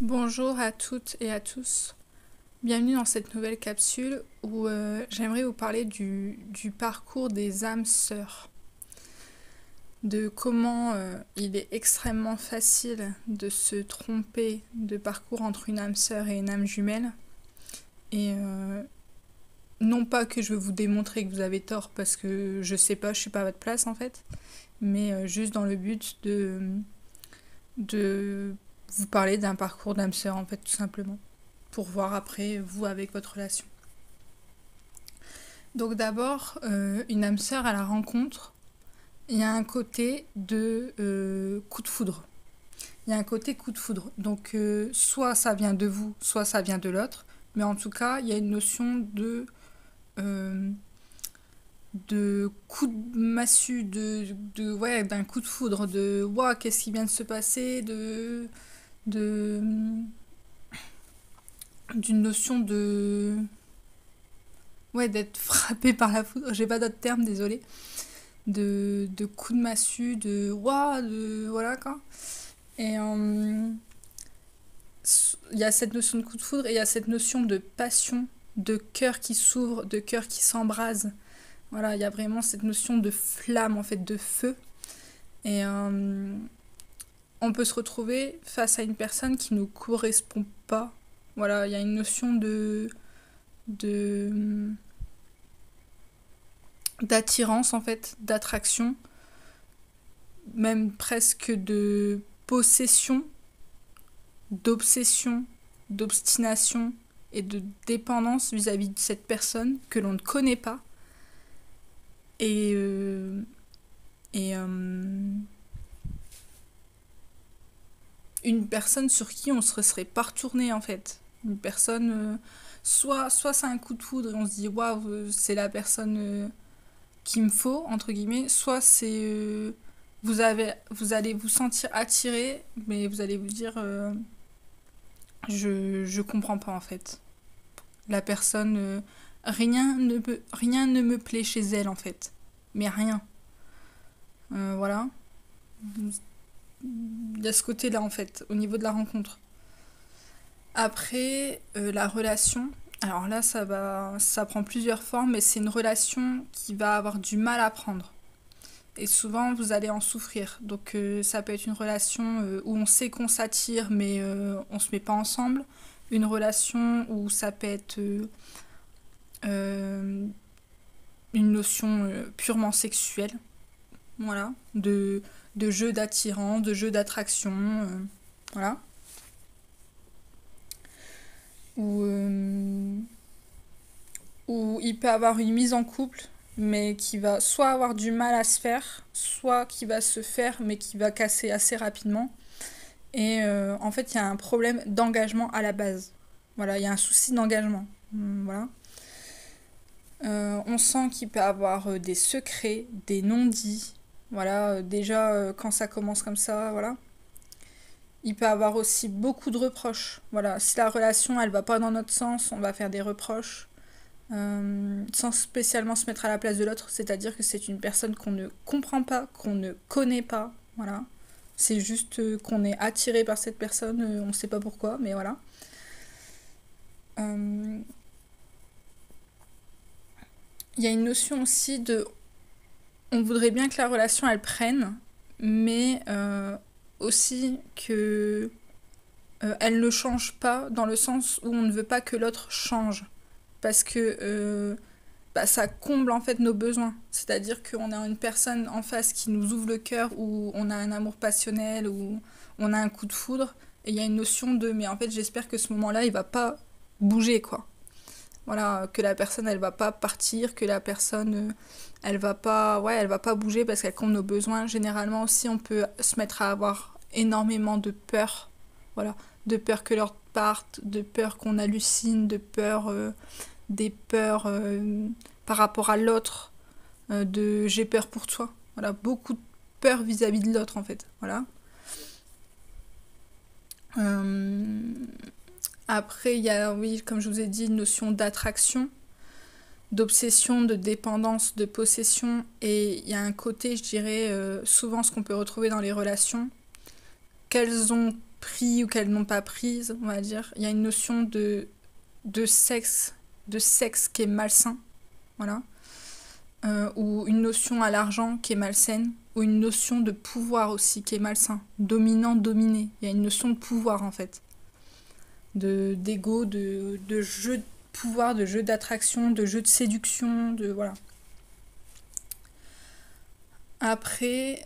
Bonjour à toutes et à tous. Bienvenue dans cette nouvelle capsule où j'aimerais vous parler du parcours des âmes sœurs. De comment il est extrêmement facile de se tromper de parcours entre une âme sœur et une âme jumelle. Et non pas que je veux vous démontrer que vous avez tort parce que je sais pas, je suis pas à votre place en fait, mais juste dans le but de vous parler d'un parcours d'âme sœur en fait tout simplement, pour voir après vous avec votre relation. Donc d'abord, une âme sœur à la rencontre, il y a un côté de coup de foudre. Il y a un côté coup de foudre. Donc soit ça vient de vous, soit ça vient de l'autre, mais en tout cas, il y a une notion de coup de massue, ouais, d'un coup de foudre, de wow, qu'est-ce qui vient de se passer, de d'une notion de ouais, d'être frappé par la foudre, j'ai pas d'autre terme, désolé, de coup de massue, de waouh, de voilà quoi. Et il y a cette notion de coup de foudre et il y a cette notion de passion, de cœur qui s'ouvre, de cœur qui s'embrase. Voilà, il y a vraiment cette notion de flamme, en fait, de feu. Et on peut se retrouver face à une personne qui ne nous correspond pas. Voilà, il y a une notion de d'attirance, en fait, d'attraction, même presque de possession, d'obsession, d'obstination et de dépendance vis-à-vis de cette personne que l'on ne connaît pas. Et, une personne sur qui on se serait pas retourné en fait. Une personne, soit c'est un coup de foudre et on se dit waouh, c'est la personne qu'il me faut, entre guillemets, soit c'est. Vous allez vous sentir attiré, mais vous allez vous dire je comprends pas en fait. La personne, rien ne me plaît chez elle en fait. Mais rien. Voilà. Il y a ce côté-là en fait, au niveau de la rencontre. Après, la relation, alors là ça prend plusieurs formes, mais c'est une relation qui va avoir du mal à prendre. Et souvent vous allez en souffrir. Donc ça peut être une relation où on sait qu'on s'attire mais on se met pas ensemble. Une relation où ça peut être une notion purement sexuelle. Voilà. De jeu d'attirance, de jeu d'attraction. Voilà. Où il peut avoir une mise en couple, mais qui va soit avoir du mal à se faire, soit qui va se faire, mais qui va casser assez rapidement. Et en fait, il y a un problème d'engagement à la base. Voilà, il y a un souci d'engagement. Voilà. On sent qu'il peut avoir des secrets, des non-dits. Voilà, déjà, quand ça commence comme ça, voilà. Il peut avoir aussi beaucoup de reproches. Voilà, si la relation, elle va pas dans notre sens, on va faire des reproches. Sans spécialement se mettre à la place de l'autre, c'est-à-dire que c'est une personne qu'on ne comprend pas, qu'on ne connaît pas, voilà. C'est juste qu'on est attiré par cette personne, on ne sait pas pourquoi, mais voilà. Il y a une notion aussi de... On voudrait bien que la relation, elle prenne, mais aussi que elle ne change pas dans le sens où on ne veut pas que l'autre change. Parce que ça comble en fait nos besoins. C'est-à-dire qu'on a une personne en face qui nous ouvre le cœur, où on a un amour passionnel, où on a un coup de foudre, et il y a une notion de mais en fait j'espère que ce moment-là il va pas bouger quoi. Voilà, que la personne elle va pas partir, que la personne elle va pas bouger parce qu'elle comble nos besoins. Généralement aussi on peut se mettre à avoir énormément de peur. Voilà, de peur que l'autre parte, de peur qu'on hallucine, de peur des peurs par rapport à l'autre, de j'ai peur pour toi. Voilà, beaucoup de peur vis-à-vis de l'autre en fait. Voilà. Après, il y a, oui, comme je vous ai dit, une notion d'attraction, d'obsession, de dépendance, de possession. Et il y a un côté, je dirais, souvent ce qu'on peut retrouver dans les relations, qu'elles ont pris ou qu'elles n'ont pas prise, on va dire. Il y a une notion de sexe qui est malsain, voilà. Ou une notion à l'argent qui est malsaine, ou une notion de pouvoir aussi qui est malsain. Dominant, dominé. Il y a une notion de pouvoir en fait. D'ego, de jeu de pouvoir, de jeu d'attraction, de jeu de séduction, de voilà. Après,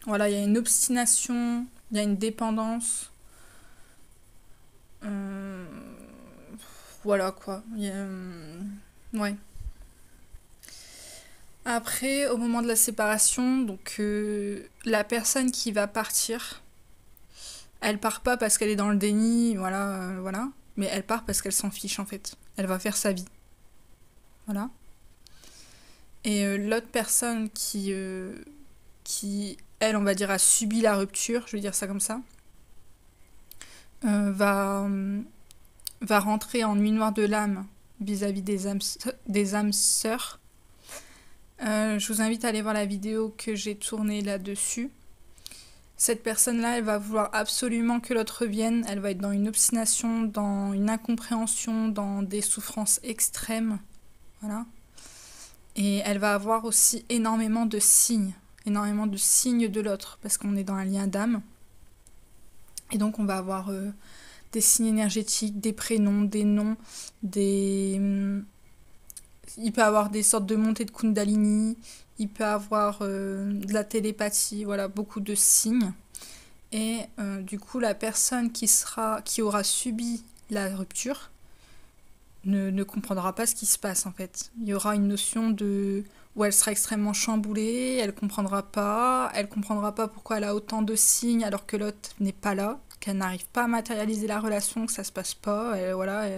voilà, il y a une obstination, il y a une dépendance. Voilà quoi. Ouais. Après, au moment de la séparation, donc la personne qui va partir, elle part pas parce qu'elle est dans le déni, voilà, voilà, mais elle part parce qu'elle s'en fiche en fait. Elle va faire sa vie, voilà. Et l'autre personne qui, elle, on va dire, a subi la rupture, je vais dire ça comme ça, va rentrer en nuit noire de l'âme vis-à-vis des âmes sœurs. Je vous invite à aller voir la vidéo que j'ai tournée là-dessus. Cette personne-là, elle va vouloir absolument que l'autre revienne. Elle va être dans une obstination, dans une incompréhension, dans des souffrances extrêmes. Voilà. Et elle va avoir aussi énormément de signes de l'autre, parce qu'on est dans un lien d'âme. Et donc on va avoir des signes énergétiques, des prénoms, des noms, il peut avoir des sortes de montées de Kundalini, il peut avoir de la télépathie, voilà, beaucoup de signes. Et du coup, la personne qui aura subi la rupture ne comprendra pas ce qui se passe en fait. Il y aura une notion où elle sera extrêmement chamboulée, elle comprendra pas pourquoi elle a autant de signes alors que l'autre n'est pas là, qu'elle n'arrive pas à matérialiser la relation, que ça se passe pas, et voilà.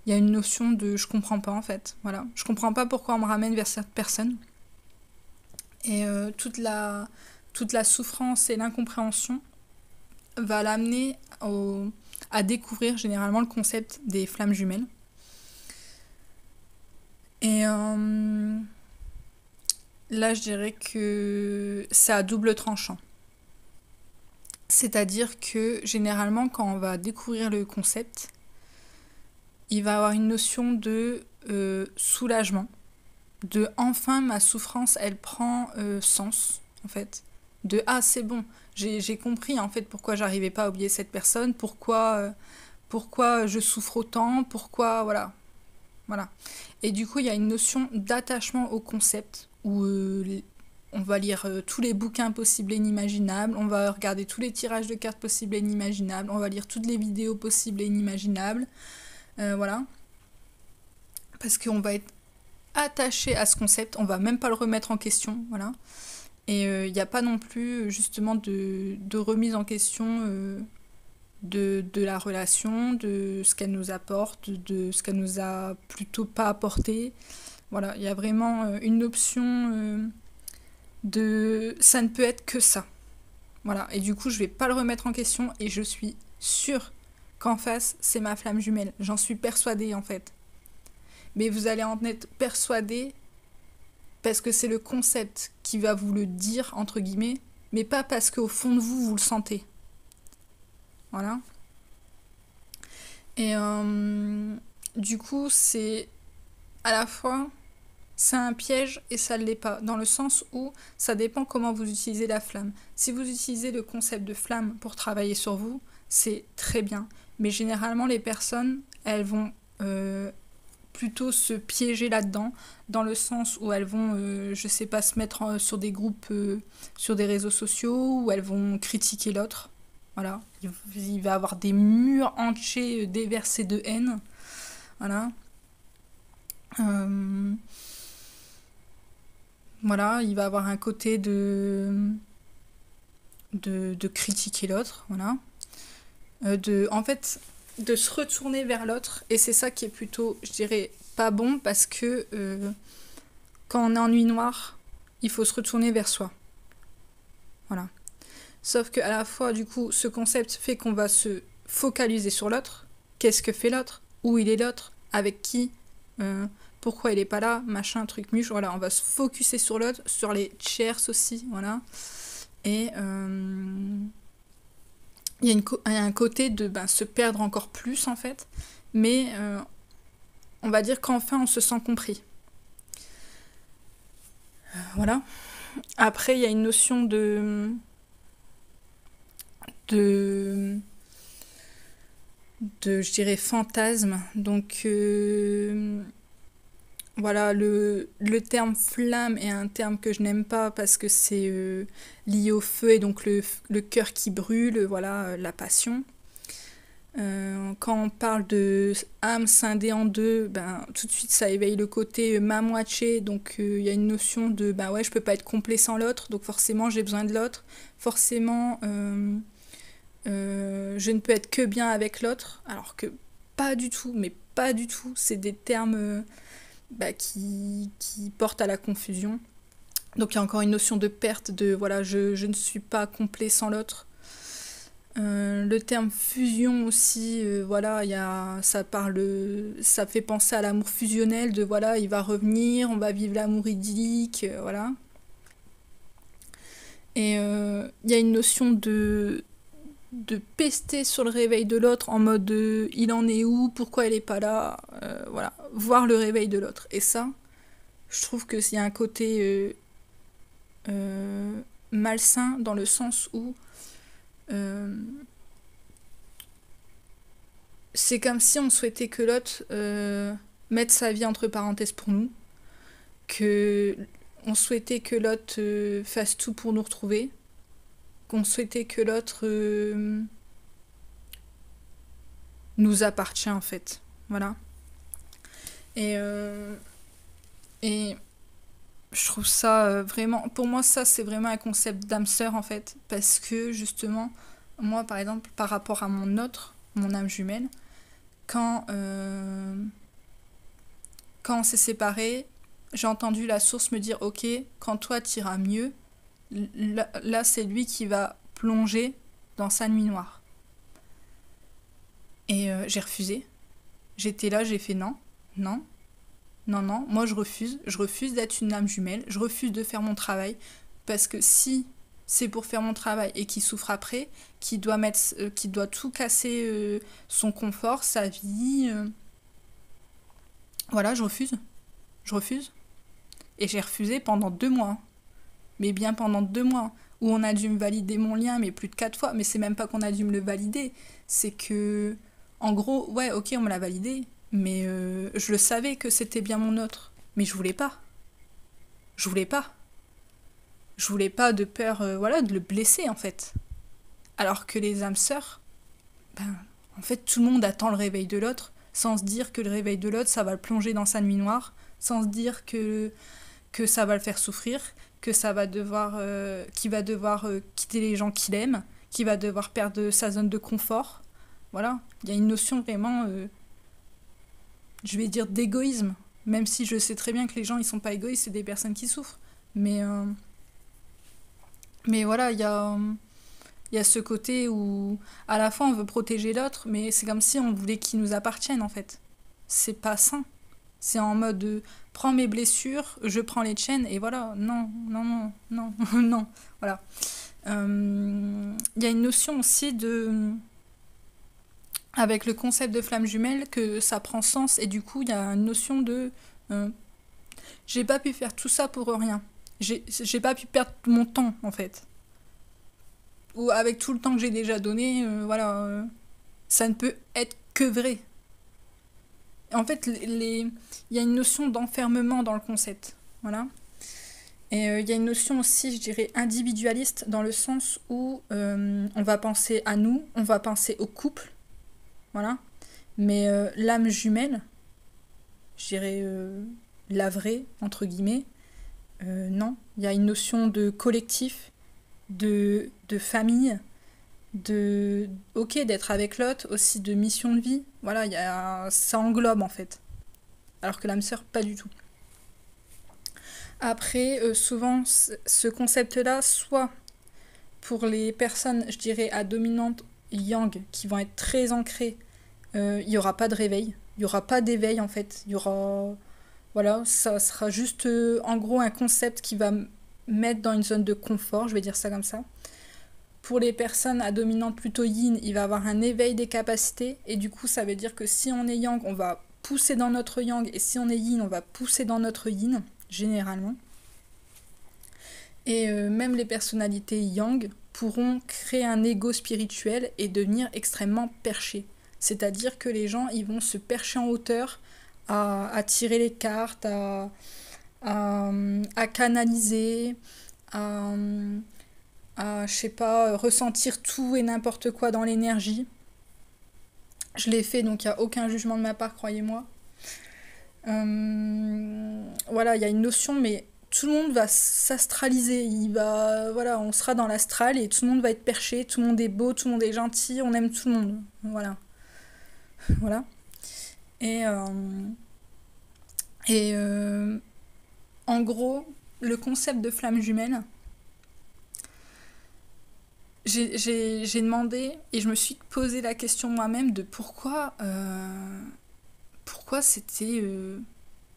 Il y a une notion de je comprends pas en fait, voilà. Je comprends pas pourquoi on me ramène vers cette personne. Et toute la souffrance et l'incompréhension va l'amener à découvrir généralement le concept des flammes jumelles. Et là, je dirais que c'est à double tranchant. C'est-à-dire que généralement, quand on va découvrir le concept, il va avoir une notion de soulagement, de enfin ma souffrance, elle prend sens, en fait. De ah, c'est bon, j'ai compris en fait pourquoi j'arrivais pas à oublier cette personne, pourquoi je souffre autant, pourquoi, voilà. Voilà. Et du coup, il y a une notion d'attachement au concept où on va lire tous les bouquins possibles et inimaginables, on va regarder tous les tirages de cartes possibles et inimaginables, on va lire toutes les vidéos possibles et inimaginables. Voilà. Parce qu'on va être attaché à ce concept, on va même pas le remettre en question, voilà. Et il n'y a pas non plus justement de remise en question de la relation, de ce qu'elle nous apporte, de ce qu'elle nous a plutôt pas apporté. Voilà, il y a vraiment une option de ça ne peut être que ça. Voilà, et du coup je vais pas le remettre en question et je suis sûre qu'en face c'est ma flamme jumelle. J'en suis persuadée en fait. Mais vous allez en être persuadé parce que c'est le concept qui va vous le dire, entre guillemets, mais pas parce qu'au fond de vous, vous le sentez. Voilà. Et du coup, c'est à la fois, c'est un piège et ça ne l'est pas, dans le sens où ça dépend comment vous utilisez la flamme. Si vous utilisez le concept de flamme pour travailler sur vous, c'est très bien. Mais généralement, les personnes, elles vont plutôt se piéger là-dedans, dans le sens où elles vont, je sais pas, se mettre sur des groupes, sur des réseaux sociaux, où elles vont critiquer l'autre. Voilà. Il va y avoir des murs entiers déversés de haine. Voilà. Voilà, il va avoir un côté de critiquer l'autre, voilà. En fait, de se retourner vers l'autre, et c'est ça qui est plutôt, je dirais, pas bon, parce que quand on est en nuit noire, il faut se retourner vers soi. Voilà. Sauf qu'à la fois, du coup, ce concept fait qu'on va se focaliser sur l'autre. Qu'est-ce que fait l'autre? Où il est l'autre? Avec qui? Pourquoi il est pas là? Machin, truc, muche. Voilà, on va se focuser sur l'autre, sur les chairs aussi, voilà. Et il y a un côté de se perdre encore plus en fait, mais on va dire qu'enfin on se sent compris. Voilà. Après, il y a une notion de, je dirais, fantasme. Donc, voilà, le terme flamme est un terme que je n'aime pas parce que c'est lié au feu et donc le cœur qui brûle, voilà, la passion. Quand on parle de âme scindée en deux, tout de suite ça éveille le côté ma moitié, donc il y a une notion de ouais, je peux pas être complet sans l'autre, donc forcément j'ai besoin de l'autre, forcément je ne peux être que bien avec l'autre, alors que pas du tout, mais pas du tout, c'est des termes qui portent à la confusion. Donc il y a encore une notion de perte, de voilà, je ne suis pas complet sans l'autre. Le terme fusion aussi, voilà, ça fait penser à l'amour fusionnel, de voilà, il va revenir, on va vivre l'amour idyllique, voilà. Et il y a une notion de pester sur le réveil de l'autre en mode il en est où, pourquoi elle est pas là, voilà, voir le réveil de l'autre. Et ça, je trouve que s'il y a un côté malsain dans le sens où c'est comme si on souhaitait que l'autre mette sa vie entre parenthèses pour nous, que on souhaitait que l'autre fasse tout pour nous retrouver, qu'on souhaitait que l'autre nous appartient en fait, voilà. Et et je trouve ça vraiment, pour moi ça c'est vraiment un concept d'âme sœur en fait, parce que justement moi par exemple par rapport à mon âme jumelle, quand quand on s'est séparés, j'ai entendu la source me dire ok, quand toi t'iras mieux, là c'est lui qui va plonger dans sa nuit noire. Et j'ai refusé. J'étais là, j'ai fait non, non, non, non, moi je refuse d'être une âme jumelle, je refuse de faire mon travail, parce que si c'est pour faire mon travail et qu'il souffre après, qu'il doit tout casser, son confort, sa vie, voilà, je refuse. Et j'ai refusé pendant 2 mois, mais bien pendant 2 mois, où on a dû me valider mon lien, mais plus de 4 fois, mais c'est même pas qu'on a dû me le valider, c'est que, en gros, ouais, ok, on me l'a validé, mais je le savais que c'était bien mon autre, mais je voulais pas. Je voulais pas. Je voulais pas de peur, voilà, de le blesser en fait. Alors que les âmes sœurs, en fait, tout le monde attend le réveil de l'autre, sans se dire que le réveil de l'autre, ça va le plonger dans sa nuit noire, sans se dire que ça va le faire souffrir, que ça va devoir, qu'il va devoir quitter les gens qu'il aime, qu'il va devoir perdre sa zone de confort. Voilà, il y a une notion vraiment, je vais dire, d'égoïsme, même si je sais très bien que les gens ils sont pas égoïstes, c'est des personnes qui souffrent. Mais voilà, il y a ce côté où à la fois on veut protéger l'autre, mais c'est comme si on voulait qu'il nous appartienne en fait. C'est pas sain. C'est en mode prends mes blessures, je prends les tiennes et voilà. Non, non, non, non, non. Voilà. Il y a une notion aussi avec le concept de flamme jumelle que ça prend sens et du coup il y a une notion de euh, j'ai pas pu faire tout ça pour rien. J'ai pas pu perdre mon temps en fait. Ou avec tout le temps que j'ai déjà donné, voilà, ça ne peut être que vrai. En fait, il y a une notion d'enfermement dans le concept. Voilà. Et il y a une notion aussi, je dirais, individualiste dans le sens où on va penser à nous, on va penser au couple. Voilà. Mais l'âme jumelle, je dirais la vraie, entre guillemets, non. Il y a une notion de collectif, de famille, ok, d'être avec l'autre, aussi de mission de vie. Voilà, ça englobe en fait. Alors que l'âme sœur, pas du tout. Après, souvent, ce concept-là, soit pour les personnes, je dirais, à dominante yang, qui vont être très ancrées, il n'y aura pas de réveil. Il n'y aura pas d'éveil en fait. Il y aura. Voilà, ça sera juste en gros un concept qui va mettre dans une zone de confort, je vais dire ça comme ça. Pour les personnes à dominante plutôt yin, il va avoir un éveil des capacités. Et du coup, ça veut dire que si on est yang, on va pousser dans notre yang. Et si on est yin, on va pousser dans notre yin, généralement. Et même les personnalités yang pourront créer un ego spirituel et devenir extrêmement perchés. C'est-à-dire que les gens, ils vont se percher en hauteur, à tirer les cartes, à canaliser, à, je sais pas, ressentir tout et n'importe quoi dans l'énergie. Je l'ai fait, donc il n'y a aucun jugement de ma part, croyez-moi. Voilà, il y a une notion, mais tout le monde va s'astraliser. Voilà, on sera dans l'astral et tout le monde va être perché, tout le monde est beau, tout le monde est gentil, on aime tout le monde. Voilà, voilà. Et, euh, et en gros, le concept de flamme jumelle, j'ai demandé et je me suis posé la question moi-même de pourquoi c'était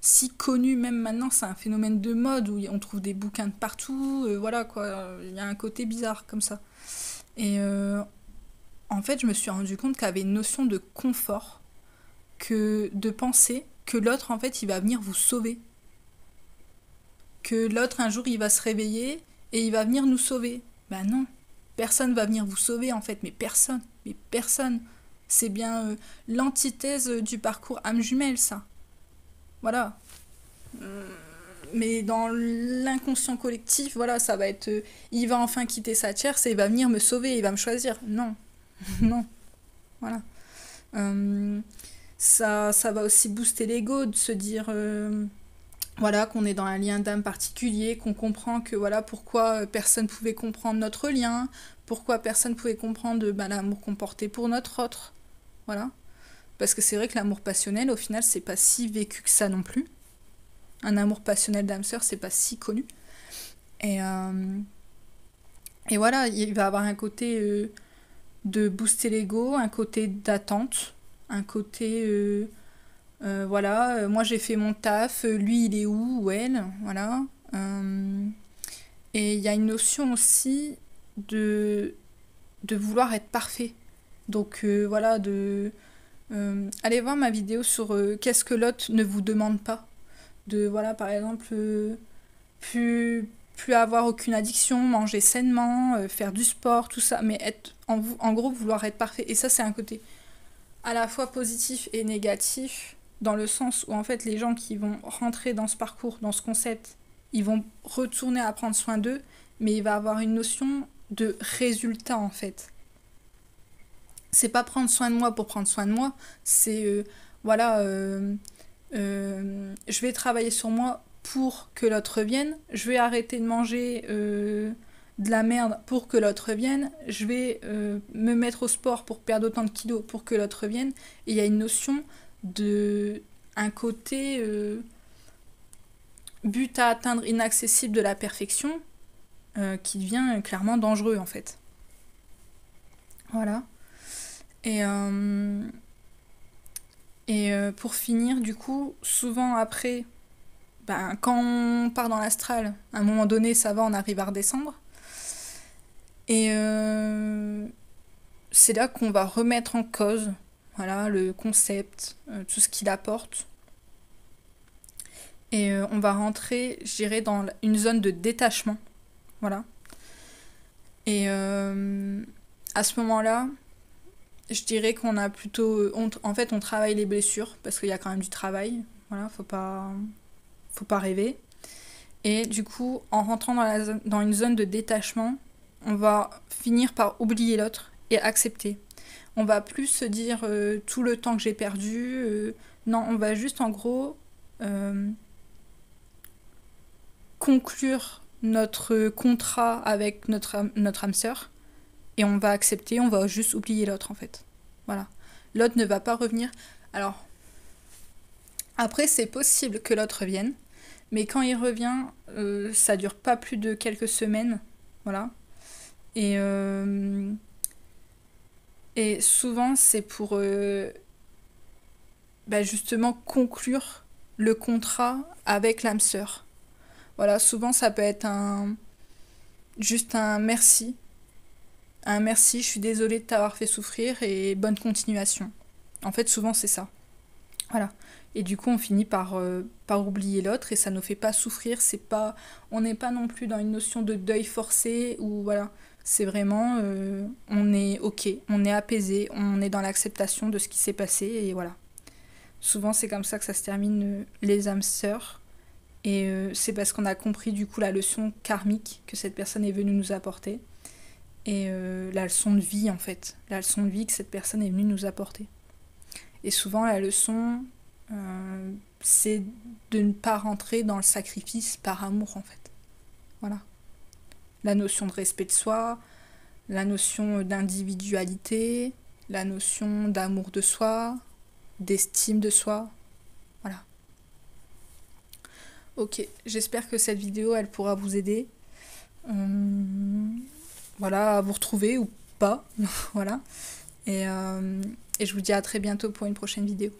si connu, même maintenant c'est un phénomène de mode où on trouve des bouquins de partout, voilà quoi, il y a un côté bizarre comme ça. Et en fait, je me suis rendu compte qu'il y avait une notion de confort, que de penser que l'autre en fait il va venir vous sauver, que l'autre un jour il va se réveiller et il va venir nous sauver. Ben non, personne va venir vous sauver en fait, mais personne. C'est bien l'antithèse du parcours âme jumelle, ça. Voilà. Mais dans l'inconscient collectif, voilà, ça va être il va enfin quitter sa chair, c'est il va venir me sauver, il va me choisir. Non, non, voilà. Euh, ça va aussi booster l'ego de se dire voilà, qu'on est dans un lien d'âme particulier, qu'on comprend que voilà pourquoi personne pouvait comprendre notre lien, pourquoi personne pouvait comprendre l'amour qu'on portait pour notre autre. Voilà. Parce que c'est vrai que l'amour passionnel, au final, c'est pas si vécu que ça non plus. Un amour passionnel d'âme sœur, c'est pas si connu. Et, euh, et voilà, il va avoir un côté de booster l'ego, un côté d'attente, un côté voilà, moi j'ai fait mon taf, lui il est où ou elle, voilà. Et il y a une notion aussi de, de vouloir être parfait. Donc voilà, allez voir ma vidéo sur qu'est-ce que l'autre ne vous demande pas. De voilà, par exemple, plus avoir aucune addiction, manger sainement, faire du sport, tout ça, mais être en gros vouloir être parfait. Et ça c'est un côté à la fois positif et négatif, dans le sens où en fait les gens qui vont rentrer dans ce parcours, dans ce concept, ils vont retourner à prendre soin d'eux, mais il va avoir une notion de résultat en fait. C'est pas prendre soin de moi pour prendre soin de moi, c'est voilà, je vais travailler sur moi pour que l'autre revienne, je vais arrêter de manger de la merde pour que l'autre revienne, je vais me mettre au sport pour perdre autant de kilos pour que l'autre revienne. Et il y a une notion de un côté but à atteindre inaccessible de la perfection qui devient clairement dangereux en fait. Voilà. Et, euh, et pour finir, du coup, souvent après, ben, quand on part dans l'astral, à un moment donné, ça va, on arrive à redescendre. Et c'est là qu'on va remettre en cause voilà, le concept, tout ce qu'il apporte. Et on va rentrer, je dirais, dans une zone de détachement. Voilà. Et à ce moment-là, je dirais qu'on a plutôt... en fait, on travaille les blessures, parce qu'il y a quand même du travail. Voilà, faut pas rêver. Et du coup, en rentrant dans une zone de détachement, on va finir par oublier l'autre et accepter. On va plus se dire tout le temps que j'ai perdu. Non, on va juste en gros conclure notre contrat avec notre âme sœur et on va accepter, on va juste oublier l'autre en fait. Voilà. L'autre ne va pas revenir. Alors, après, c'est possible que l'autre revienne, mais quand il revient, ça dure pas plus de quelques semaines. Voilà. Et, et souvent, c'est pour justement conclure le contrat avec l'âme sœur. Voilà, souvent ça peut être juste un merci. Un merci, je suis désolée de t'avoir fait souffrir et bonne continuation. En fait, souvent c'est ça. Voilà. Et du coup, on finit par oublier l'autre et ça ne nous fait pas souffrir. On n'est pas non plus dans une notion de deuil forcé ou voilà. C'est vraiment, on est ok, on est apaisé, on est dans l'acceptation de ce qui s'est passé et voilà. Souvent, c'est comme ça que ça se termine les âmes sœurs. Et c'est parce qu'on a compris du coup la leçon karmique que cette personne est venue nous apporter. Et la leçon de vie en fait. La leçon de vie que cette personne est venue nous apporter. Et souvent la leçon, c'est de ne pas rentrer dans le sacrifice par amour en fait. Voilà. La notion de respect de soi, la notion d'individualité, la notion d'amour de soi, d'estime de soi. Voilà. Ok, j'espère que cette vidéo elle pourra vous aider. Voilà, à vous retrouver ou pas. Voilà. Et je vous dis à très bientôt pour une prochaine vidéo.